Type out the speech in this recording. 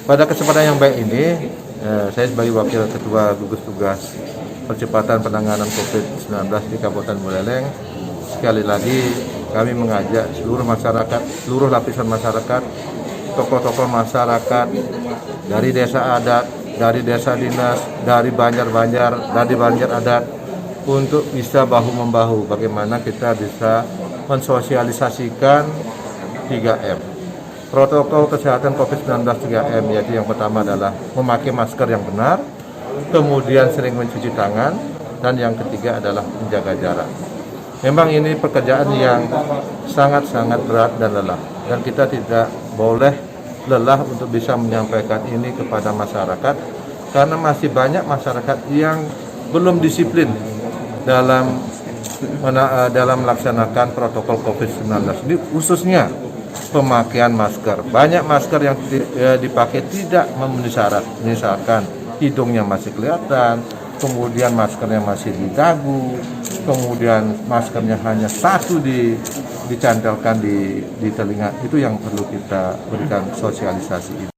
Pada kesempatan yang baik ini, saya sebagai Wakil Ketua Gugus Tugas Percepatan Penanganan COVID-19 di Kabupaten Buleleng, sekali lagi kami mengajak seluruh masyarakat, seluruh lapisan masyarakat, tokoh-tokoh masyarakat, dari desa adat, dari desa dinas, dari banjar-banjar, dari banjar adat, untuk bisa bahu-membahu bagaimana kita bisa mensosialisasikan 3M. Protokol kesehatan COVID-19 3M, yaitu yang pertama adalah memakai masker yang benar, kemudian sering mencuci tangan, dan yang ketiga adalah menjaga jarak. Memang ini pekerjaan yang sangat-sangat berat dan lelah, dan kita tidak boleh lelah untuk bisa menyampaikan ini kepada masyarakat, karena masih banyak masyarakat yang belum disiplin dalam melaksanakan protokol COVID-19 ini, khususnya pemakaian masker. Banyak masker yang dipakai tidak memenuhi syarat, misalkan hidungnya masih kelihatan, kemudian maskernya masih di dagu, kemudian maskernya hanya satu dicantelkan di telinga. Itu yang perlu kita berikan sosialisasi ini.